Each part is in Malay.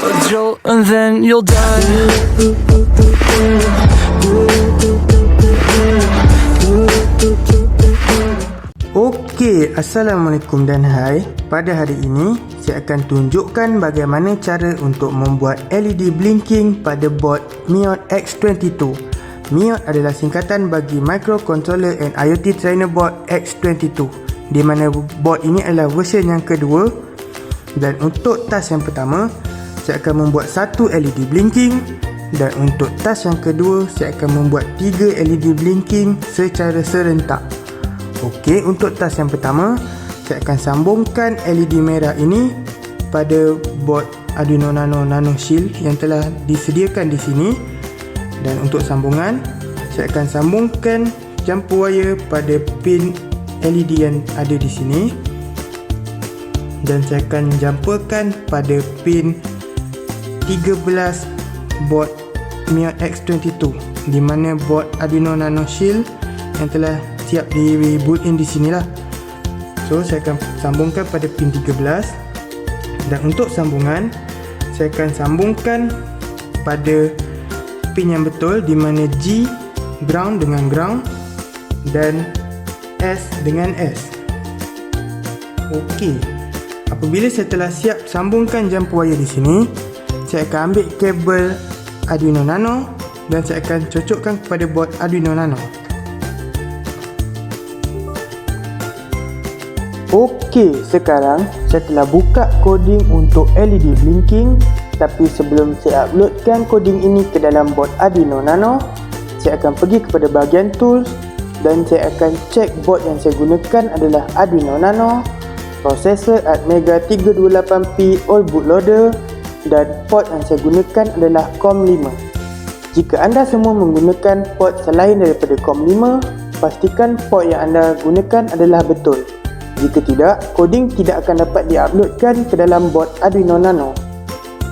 a jolt and then you'll die. Okey, Assalamualaikum dan hai. Pada hari ini, saya akan tunjukkan bagaimana cara untuk membuat LED blinking pada board Miyot X22. Miyot adalah singkatan bagi Microcontroller and IoT Trainer Board X22, di mana board ini adalah versi yang kedua. Dan untuk task yang pertama, saya akan membuat satu LED blinking, dan untuk task yang kedua, saya akan membuat 3 LED blinking secara serentak. Okey, untuk task yang pertama, saya akan sambungkan LED merah ini pada board Arduino Nano Shield yang telah disediakan di sini. Dan untuk sambungan, saya akan sambungkan jumper wire pada pin LED yang ada di sini. Dan saya akan jumperkan pada pin 13 board Miyot X22, di mana board Arduino Nano Shield yang telah siap di boot in di sinilah. So saya akan sambungkan pada pin 13. Dan untuk sambungan, saya akan sambungkan pada pin yang betul, di mana G ground dengan ground dan S dengan S. Okey, apabila saya telah siap sambungkan jumper wire di sini, saya akan ambil kabel Arduino Nano dan saya akan cocokkan kepada board Arduino Nano. Okey, sekarang saya telah buka coding untuk LED blinking. Tapi sebelum saya uploadkan coding ini ke dalam board Arduino Nano, saya akan pergi kepada bahagian tools dan saya akan cek board yang saya gunakan adalah Arduino Nano, processor Atmega 328P all bootloader, dan port yang saya gunakan adalah COM5. Jika anda semua menggunakan port selain daripada COM5, pastikan port yang anda gunakan adalah betul. Jika tidak, coding tidak akan dapat diuploadkan ke dalam board Arduino Nano.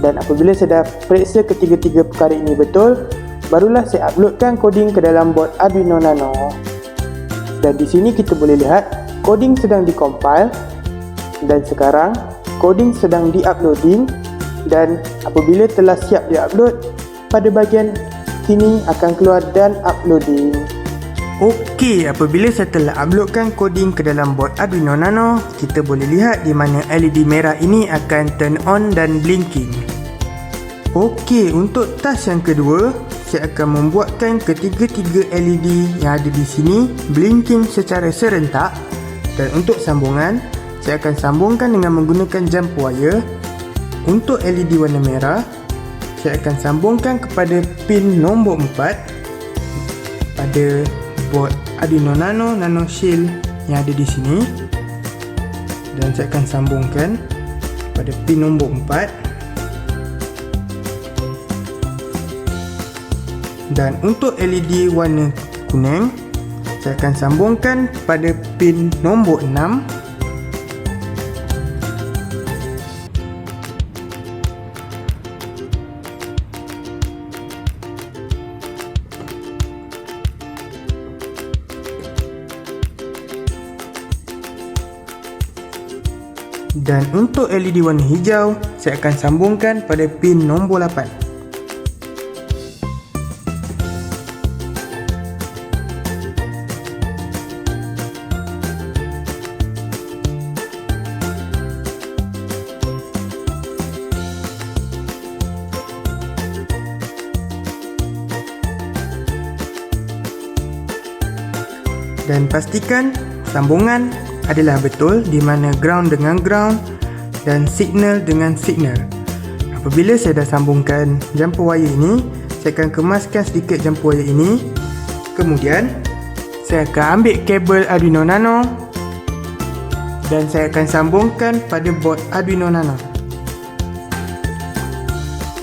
Dan apabila saya dah periksa ketiga-tiga perkara ini betul, barulah saya uploadkan coding ke dalam board Arduino Nano. Dan di sini kita boleh lihat coding sedang dikompile, dan sekarang coding sedang diuploading. Dan apabila telah siap diupload, pada bahagian sini akan keluar dan uploading. Okey, apabila saya telah uploadkan coding ke dalam board Arduino Nano, kita boleh lihat di mana LED merah ini akan turn on dan blinking. Okey, untuk task yang kedua, saya akan membuatkan ketiga-tiga LED yang ada di sini blinking secara serentak. Dan untuk sambungan, saya akan sambungkan dengan menggunakan jumper wire. Untuk LED warna merah, saya akan sambungkan kepada pin nombor 4 pada board Arduino Nano Shield yang ada di sini. Dan saya akan sambungkan pada pin nombor 4. Dan untuk LED warna kuning, saya akan sambungkan pada pin nombor 6. Dan untuk LED warna hijau, saya akan sambungkan pada pin nombor 8. Dan pastikan sambungan adalah betul, di mana ground dengan ground dan signal dengan signal. Apabila saya dah sambungkan jumper wire ini, saya akan kemaskan sedikit jumper wire ini. Kemudian saya akan ambil kabel Arduino Nano dan saya akan sambungkan pada board Arduino Nano.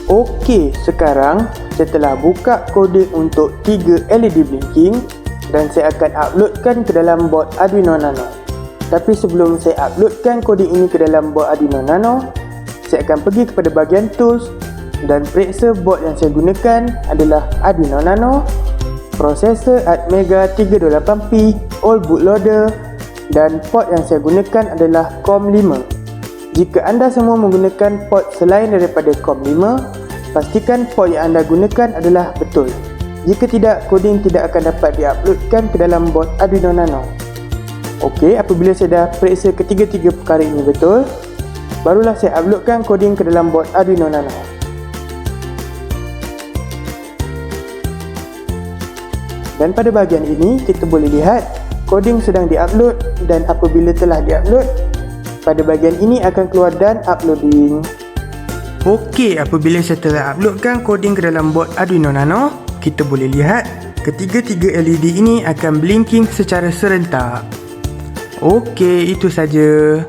Okey, sekarang saya telah buka kode untuk 3 LED blinking dan saya akan uploadkan ke dalam board Arduino Nano. Tapi sebelum saya uploadkan coding ini ke dalam board Arduino Nano, saya akan pergi kepada bahagian tools dan periksa board yang saya gunakan adalah Arduino Nano, processor Atmega 328P all bootloader, dan port yang saya gunakan adalah COM5. Jika anda semua menggunakan port selain daripada COM5, pastikan port yang anda gunakan adalah betul. Jika tidak, koding tidak akan dapat diuploadkan ke dalam bot Arduino Nano. Okey, apabila saya dah periksa ketiga-tiga perkara ini betul, barulah saya uploadkan koding ke dalam bot Arduino Nano. Dan pada bahagian ini, kita boleh lihat koding sedang diupload, dan apabila telah diupload, pada bahagian ini akan keluar dan uploading. Okey, apabila saya telah uploadkan koding ke dalam bot Arduino Nano, kita boleh lihat ketiga-tiga LED ini akan blinking secara serentak. Okey, itu saja.